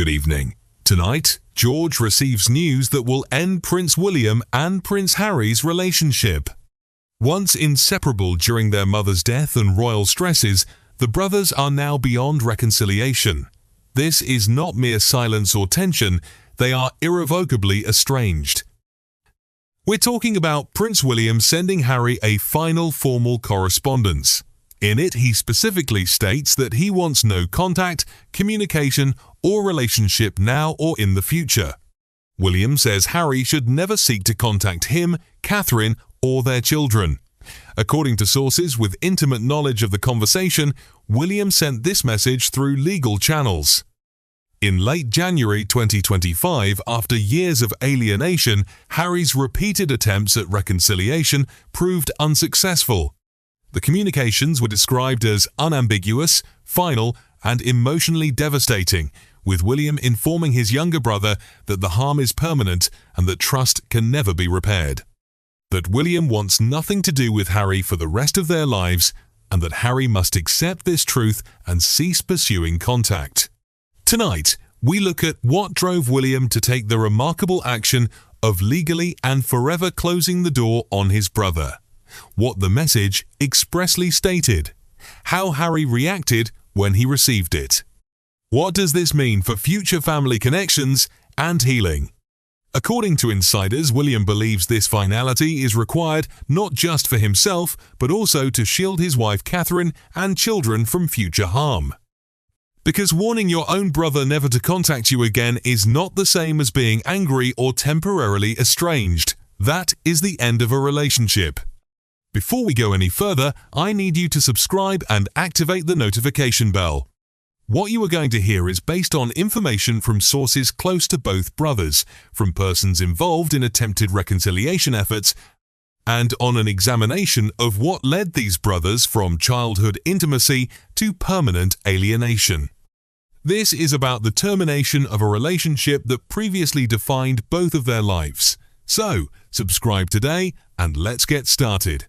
Good evening. Tonight, George receives news that will end Prince William and Prince Harry's relationship. Once inseparable during their mother's death and royal stresses, the brothers are now beyond reconciliation. This is not mere silence or tension, they are irrevocably estranged. We're talking about Prince William sending Harry a final formal correspondence. In it, he specifically states that he wants no contact, communication, or relationship now or in the future. William says Harry should never seek to contact him, Catherine, or their children. According to sources with intimate knowledge of the conversation, William sent this message through legal channels. In late January 2025, after years of alienation, Harry's repeated attempts at reconciliation proved unsuccessful. The communications were described as unambiguous, final, and emotionally devastating, with William informing his younger brother that the harm is permanent and that trust can never be repaired. That William wants nothing to do with Harry for the rest of their lives, and that Harry must accept this truth and cease pursuing contact. Tonight, we look at what drove William to take the remarkable action of legally and forever closing the door on his brother, what the message expressly stated, how Harry reacted when he received it. What does this mean for future family connections and healing? According to insiders, William believes this finality is required not just for himself, but also to shield his wife Catherine and children from future harm. Because warning your own brother never to contact you again is not the same as being angry or temporarily estranged. That is the end of a relationship. Before we go any further, I need you to subscribe and activate the notification bell. What you are going to hear is based on information from sources close to both brothers, from persons involved in attempted reconciliation efforts, and on an examination of what led these brothers from childhood intimacy to permanent alienation. This is about the termination of a relationship that previously defined both of their lives. So, subscribe today and let's get started.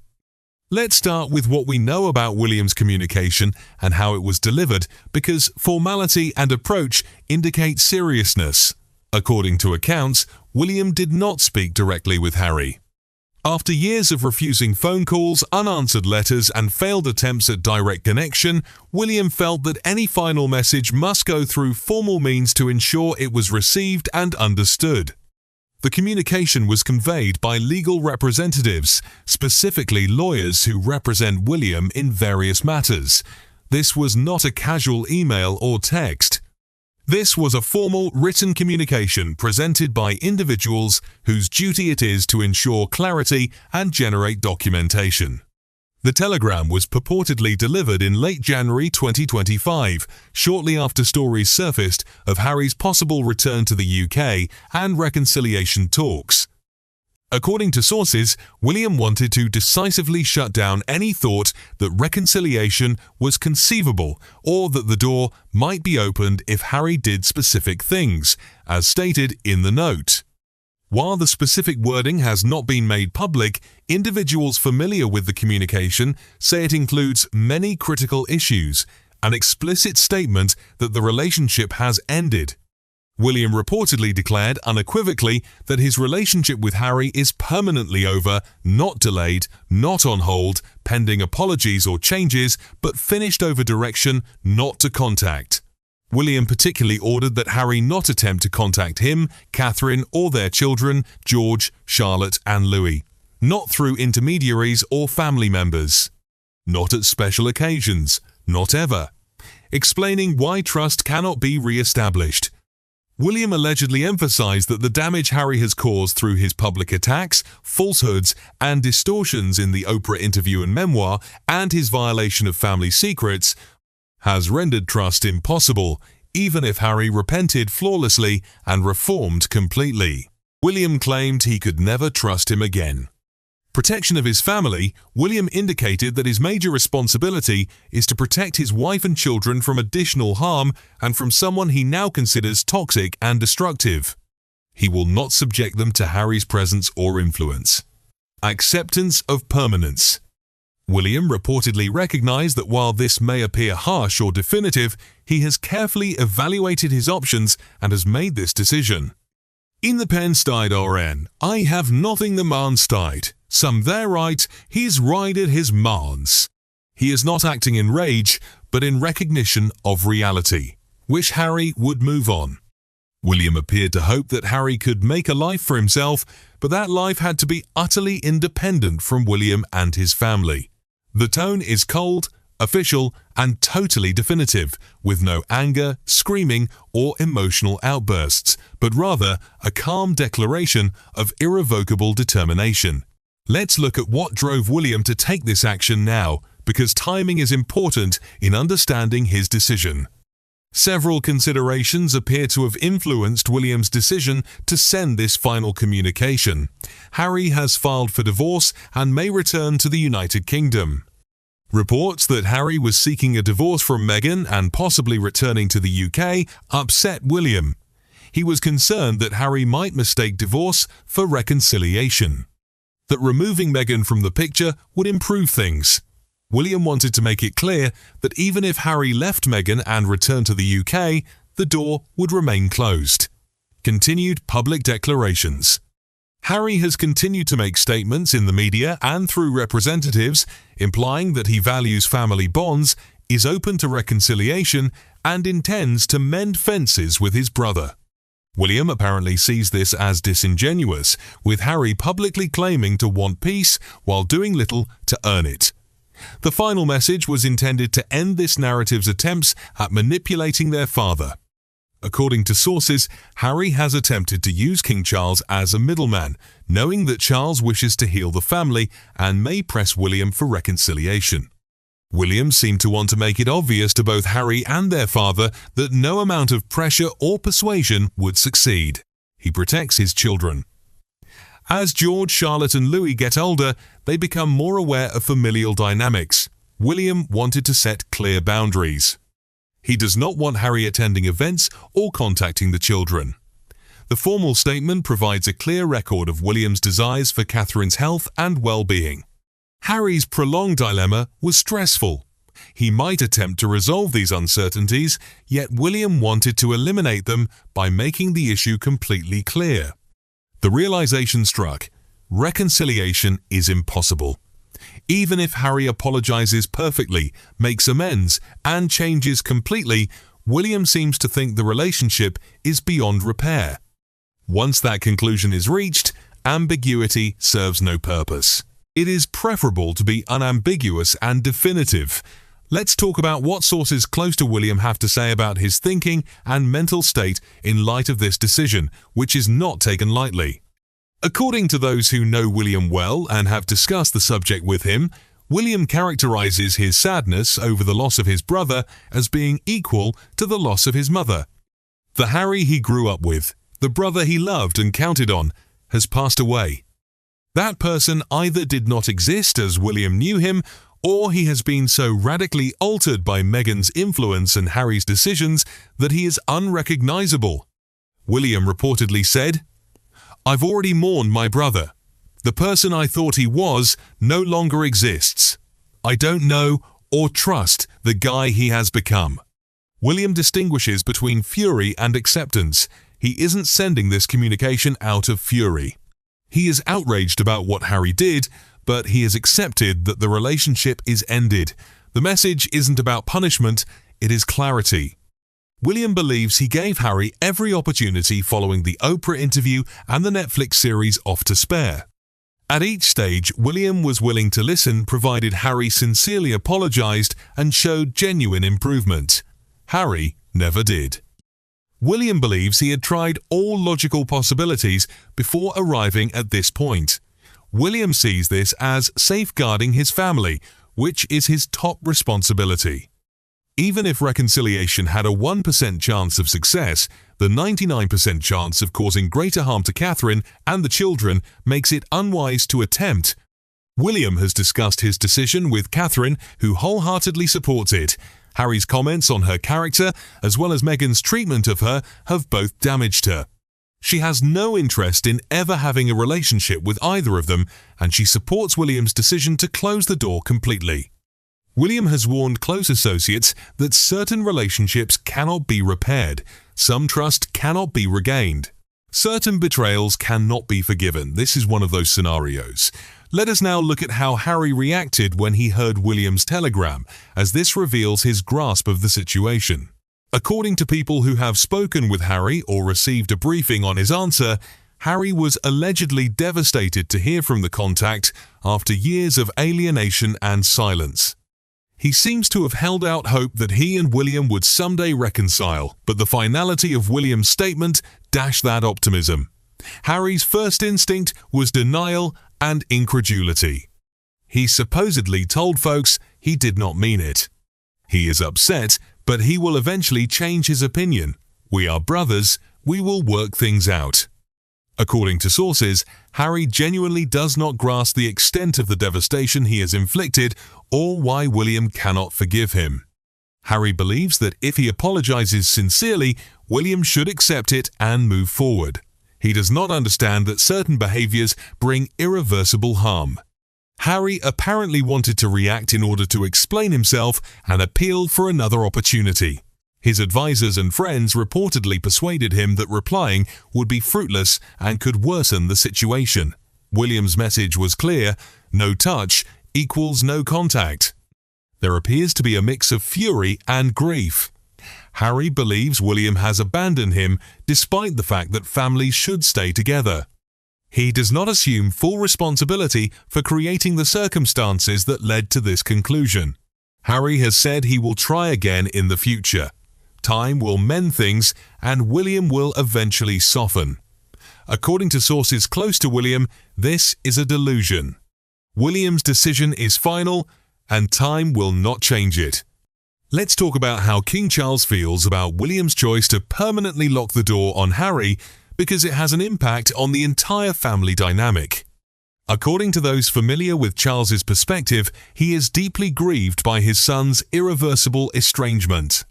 Let's start with what we know about William's communication and how it was delivered, because formality and approach indicate seriousness. According to accounts, William did not speak directly with Harry. After years of refusing phone calls, unanswered letters, and failed attempts at direct connection, William felt that any final message must go through formal means to ensure it was received and understood. The communication was conveyed by legal representatives, specifically lawyers who represent William in various matters. This was not a casual email or text. This was a formal written communication presented by individuals whose duty it is to ensure clarity and generate documentation. The telegram was purportedly delivered in late January 2025, shortly after stories surfaced of Harry's possible return to the UK and reconciliation talks. According to sources, William wanted to decisively shut down any thought that reconciliation was conceivable or that the door might be opened if Harry did specific things, as stated in the note. While the specific wording has not been made public, individuals familiar with the communication say it includes many critical issues, an explicit statement that the relationship has ended. William reportedly declared unequivocally that his relationship with Harry is permanently over, not delayed, not on hold, pending apologies or changes, but finished over direction not to contact. William particularly ordered that Harry not attempt to contact him, Catherine, or their children, George, Charlotte, and Louis, not through intermediaries or family members, not at special occasions, not ever, explaining why trust cannot be re-established. William allegedly emphasized that the damage Harry has caused through his public attacks, falsehoods, and distortions in the Oprah interview and memoir, and his violation of family secrets, has rendered trust impossible, even if Harry repented flawlessly and reformed completely. William claimed he could never trust him again. Protection of his family, William indicated that his major responsibility is to protect his wife and children from additional harm and from someone he now considers toxic and destructive. He will not subject them to Harry's presence or influence. Acceptance of permanence. William reportedly recognized that while this may appear harsh or definitive, he has carefully evaluated his options and has made this decision. In the Penstead RN, I have nothing the man stayed. Some there right, he's rided his mans. He is not acting in rage, but in recognition of reality. Wish Harry would move on. William appeared to hope that Harry could make a life for himself, but that life had to be utterly independent from William and his family. The tone is cold, official, and totally definitive, with no anger, screaming, or emotional outbursts, but rather a calm declaration of irrevocable determination. Let's look at what drove William to take this action now, because timing is important in understanding his decision. Several considerations appear to have influenced William's decision to send this final communication. Harry has filed for divorce and may return to the United Kingdom. Reports that Harry was seeking a divorce from Meghan and possibly returning to the UK upset William. He was concerned that Harry might mistake divorce for reconciliation, that removing Meghan from the picture would improve things. William wanted to make it clear that even if Harry left Meghan and returned to the UK, the door would remain closed. Continued public declarations. Harry has continued to make statements in the media and through representatives, implying that he values family bonds, is open to reconciliation, and intends to mend fences with his brother. William apparently sees this as disingenuous, with Harry publicly claiming to want peace while doing little to earn it. The final message was intended to end this narrative's attempts at manipulating their father. According to sources, Harry has attempted to use King Charles as a middleman, knowing that Charles wishes to heal the family and may press William for reconciliation. William seemed to want to make it obvious to both Harry and their father that no amount of pressure or persuasion would succeed. He protects his children. As George, Charlotte and Louis get older, they become more aware of familial dynamics. William wanted to set clear boundaries. He does not want Harry attending events or contacting the children. The formal statement provides a clear record of William's desires for Catherine's health and well-being. Harry's prolonged dilemma was stressful. He might attempt to resolve these uncertainties, yet William wanted to eliminate them by making the issue completely clear. The realization struck: reconciliation is impossible. Even if Harry apologizes perfectly, makes amends, and changes completely, William seems to think the relationship is beyond repair. Once that conclusion is reached, ambiguity serves no purpose. It is preferable to be unambiguous and definitive. Let's talk about what sources close to William have to say about his thinking and mental state in light of this decision, which is not taken lightly. According to those who know William well and have discussed the subject with him, William characterizes his sadness over the loss of his brother as being equal to the loss of his mother. The Harry he grew up with, the brother he loved and counted on, has passed away. That person either did not exist as William knew him, or he has been so radically altered by Meghan's influence and Harry's decisions that he is unrecognizable. William reportedly said, "I've already mourned my brother. The person I thought he was no longer exists. I don't know or trust the guy he has become." William distinguishes between fury and acceptance. He isn't sending this communication out of fury. He is outraged about what Harry did, but he has accepted that the relationship is ended. The message isn't about punishment, it is clarity. William believes he gave Harry every opportunity following the Oprah interview and the Netflix series Off to Spare. At each stage, William was willing to listen provided Harry sincerely apologized and showed genuine improvement. Harry never did. William believes he had tried all logical possibilities before arriving at this point. William sees this as safeguarding his family, which is his top responsibility. Even if reconciliation had a 1% chance of success, the 99% chance of causing greater harm to Catherine and the children makes it unwise to attempt. William has discussed his decision with Catherine, who wholeheartedly supports it. Harry's comments on her character, as well as Meghan's treatment of her, have both damaged her. She has no interest in ever having a relationship with either of them, and she supports William's decision to close the door completely. William has warned close associates that certain relationships cannot be repaired, some trust cannot be regained. Certain betrayals cannot be forgiven. This is one of those scenarios. Let us now look at how Harry reacted when he heard William's telegram, as this reveals his grasp of the situation. According to people who have spoken with Harry or received a briefing on his answer, Harry was allegedly devastated to hear from the contact after years of alienation and silence. He seems to have held out hope that he and William would someday reconcile, but the finality of William's statement dashed that optimism. Harry's first instinct was denial and incredulity. He supposedly told folks he did not mean it. He is upset, but he will eventually change his opinion. We are brothers, we will work things out. According to sources, Harry genuinely does not grasp the extent of the devastation he has inflicted or why William cannot forgive him. Harry believes that if he apologizes sincerely, William should accept it and move forward. He does not understand that certain behaviors bring irreversible harm. Harry apparently wanted to react in order to explain himself and appealed for another opportunity. His advisors and friends reportedly persuaded him that replying would be fruitless and could worsen the situation. William's message was clear: no touch equals no contact. There appears to be a mix of fury and grief. Harry believes William has abandoned him despite the fact that families should stay together. He does not assume full responsibility for creating the circumstances that led to this conclusion. Harry has said he will try again in the future. Time will mend things, and William will eventually soften. According to sources close to William, this is a delusion. William's decision is final, and time will not change it. Let's talk about how King Charles feels about William's choice to permanently lock the door on Harry, because it has an impact on the entire family dynamic. According to those familiar with Charles's perspective, he is deeply grieved by his son's irreversible estrangement.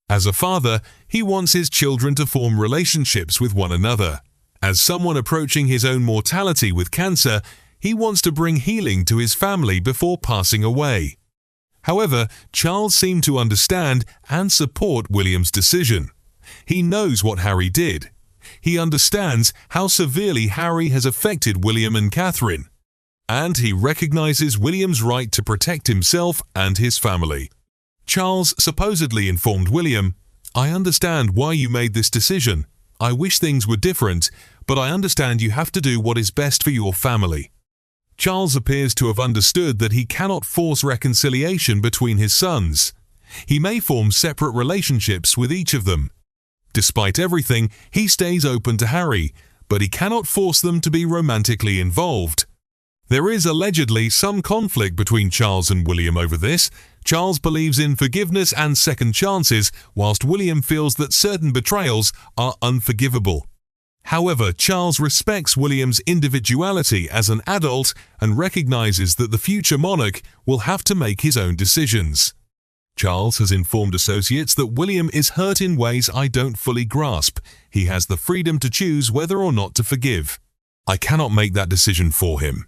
As a father, he wants his children to form relationships with one another. As someone approaching his own mortality with cancer, he wants to bring healing to his family before passing away. However, Charles seemed to understand and support William's decision. He knows what Harry did. He understands how severely Harry has affected William and Catherine, and he recognizes William's right to protect himself and his family. Charles supposedly informed William, "I understand why you made this decision. I wish things were different, but I understand you have to do what is best for your family." Charles appears to have understood that he cannot force reconciliation between his sons. He may form separate relationships with each of them. Despite everything, he stays open to Harry, but he cannot force them to be romantically involved. There is allegedly some conflict between Charles and William over this. Charles believes in forgiveness and second chances, whilst William feels that certain betrayals are unforgivable. However, Charles respects William's individuality as an adult and recognizes that the future monarch will have to make his own decisions. Charles has informed associates that William is hurt in ways I don't fully grasp. He has the freedom to choose whether or not to forgive. I cannot make that decision for him.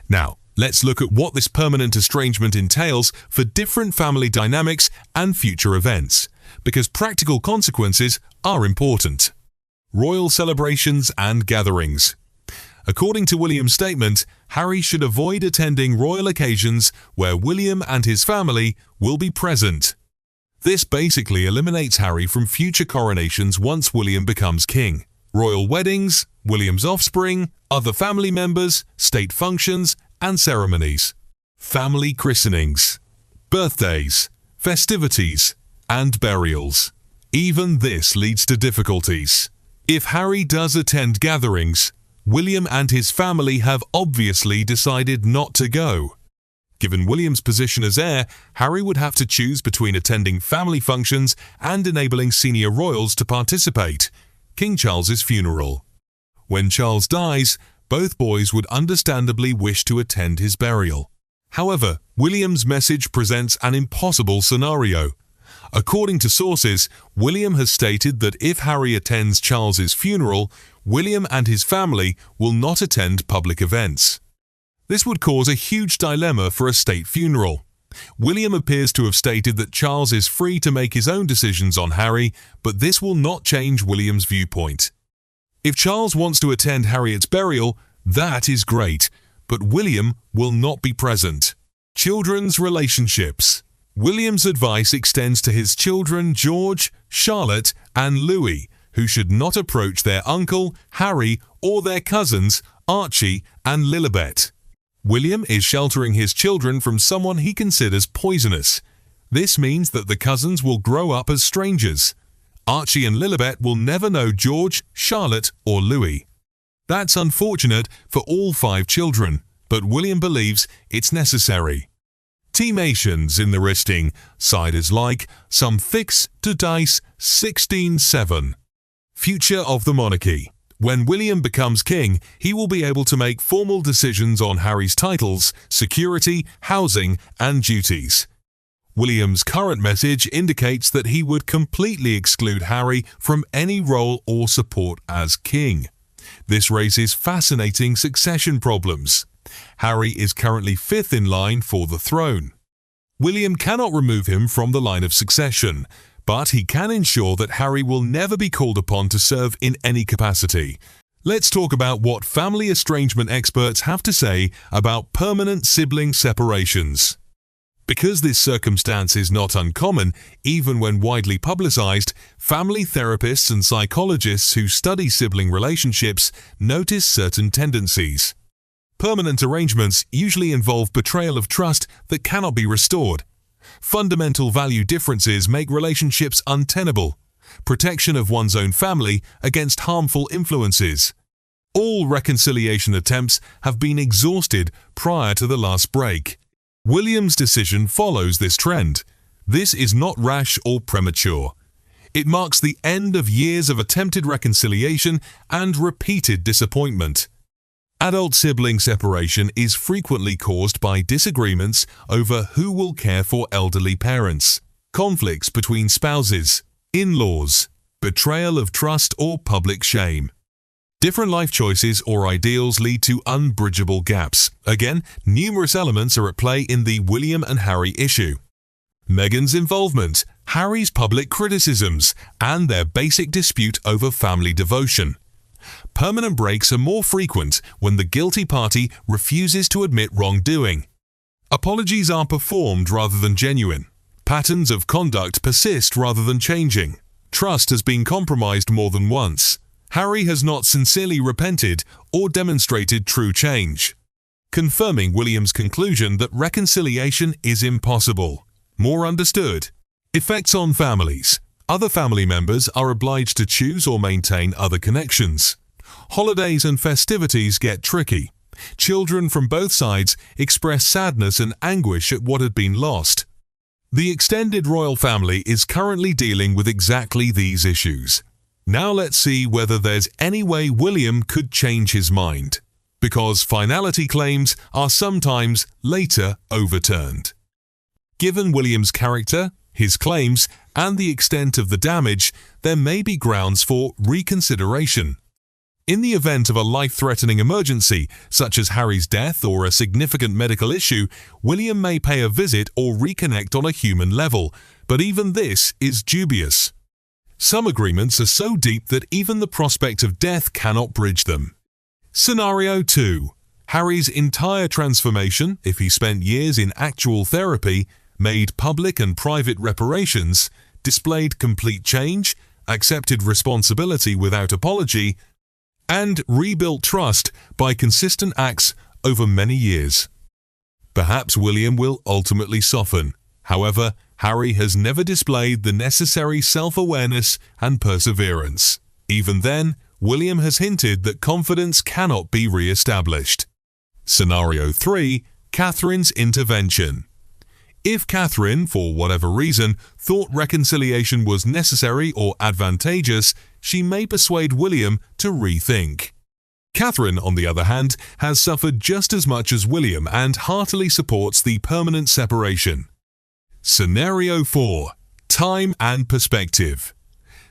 Now, let's look at what this permanent estrangement entails for different family dynamics and future events, because practical consequences are important. Royal celebrations and gatherings. According to William's statement, Harry should avoid attending royal occasions where William and his family will be present. This basically eliminates Harry from future coronations once William becomes king. Royal weddings, William's offspring, other family members, state functions, and ceremonies. Family christenings, birthdays, festivities, and burials. Even this leads to difficulties. If Harry does attend gatherings, William and his family have obviously decided not to go. Given William's position as heir, Harry would have to choose between attending family functions and enabling senior royals to participate. King Charles's funeral. When Charles dies, both boys would understandably wish to attend his burial. However, William's message presents an impossible scenario. According to sources, William has stated that if Harry attends Charles's funeral, William and his family will not attend public events. This would cause a huge dilemma for a state funeral. William appears to have stated that Charles is free to make his own decisions on Harry, but this will not change William's viewpoint. If Charles wants to attend Harriet's burial, that is great, but William will not be present. Children's relationships. William's advice extends to his children George, Charlotte, and Louis, who should not approach their uncle, Harry, or their cousins, Archie and Lilibet. William is sheltering his children from someone he considers poisonous. This means that the cousins will grow up as strangers. Archie and Lilibet will never know George, Charlotte, or Louis. That's unfortunate for all 5 children, but William believes it's necessary. Teamations in the wristing, siders like, some fix to dice 16-7. Future of the monarchy. When William becomes king, he will be able to make formal decisions on Harry's titles, security, housing, and duties. William's current message indicates that he would completely exclude Harry from any role or support as king. This raises fascinating succession problems. Harry is currently 5th in line for the throne. William cannot remove him from the line of succession, but he can ensure that Harry will never be called upon to serve in any capacity. Let's talk about what family estrangement experts have to say about permanent sibling separations. Because this circumstance is not uncommon, even when widely publicized, family therapists and psychologists who study sibling relationships notice certain tendencies. Permanent arrangements usually involve betrayal of trust that cannot be restored. Fundamental value differences make relationships untenable. Protection of one's own family against harmful influences. All reconciliation attempts have been exhausted prior to the last break. William's decision follows this trend. This is not rash or premature. It marks the end of years of attempted reconciliation and repeated disappointment. Adult sibling separation is frequently caused by disagreements over who will care for elderly parents, conflicts between spouses, in-laws, betrayal of trust or public shame. Different life choices or ideals lead to unbridgeable gaps. Again, numerous elements are at play in the William and Harry issue. Meghan's involvement, Harry's public criticisms, and their basic dispute over family devotion. Permanent breaks are more frequent when the guilty party refuses to admit wrongdoing. Apologies are performed rather than genuine. Patterns of conduct persist rather than changing. Trust has been compromised more than once. Harry has not sincerely repented or demonstrated true change, confirming William's conclusion that reconciliation is impossible. More understood. Effects on families. Other family members are obliged to choose or maintain other connections. Holidays and festivities get tricky. Children from both sides express sadness and anguish at what had been lost. The extended royal family is currently dealing with exactly these issues. Now let's see whether there's any way William could change his mind, because finality claims are sometimes later overturned. Given William's character, his claims, and the extent of the damage, there may be grounds for reconsideration. In the event of a life-threatening emergency, such as Harry's death or a significant medical issue, William may pay a visit or reconnect on a human level, but even this is dubious. Some agreements are so deep that even the prospect of death cannot bridge them. Scenario 2. Harry's entire transformation, if he spent years in actual therapy, made public and private reparations, displayed complete change, accepted responsibility without apology, and rebuilt trust by consistent acts over many years. Perhaps William will ultimately soften. However, Harry has never displayed the necessary self-awareness and perseverance. Even then, William has hinted that confidence cannot be re-established. Scenario 3. Catherine's intervention. If Catherine, for whatever reason, thought reconciliation was necessary or advantageous, she may persuade William to rethink. Catherine, on the other hand, has suffered just as much as William and heartily supports the permanent separation. Scenario 4. Time and perspective.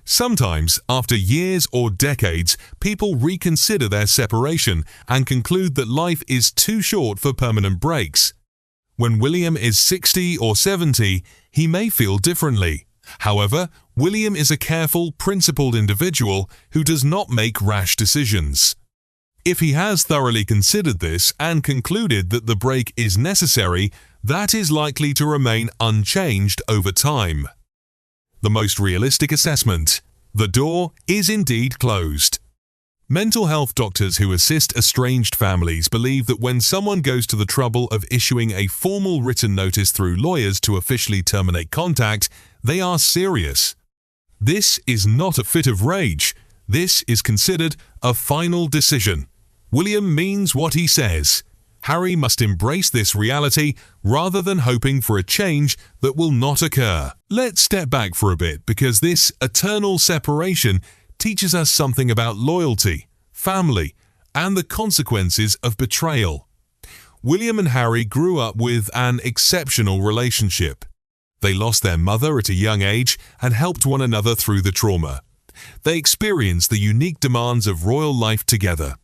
Sometimes, after years or decades, people reconsider their separation and conclude that life is too short for permanent breaks. When William is 60 or 70, he may feel differently. However, William is a careful, principled individual who does not make rash decisions. If he has thoroughly considered this and concluded that the break is necessary, that is likely to remain unchanged over time. The most realistic assessment: the door is indeed closed. Mental health doctors who assist estranged families believe that when someone goes to the trouble of issuing a formal written notice through lawyers to officially terminate contact, they are serious. This is not a fit of rage. This is considered a final decision. William means what he says. Harry must embrace this reality rather than hoping for a change that will not occur. Let's step back for a bit, because this eternal separation teaches us something about loyalty, family, and the consequences of betrayal. William and Harry grew up with an exceptional relationship. They lost their mother at a young age and helped one another through the trauma. They experienced the unique demands of royal life together,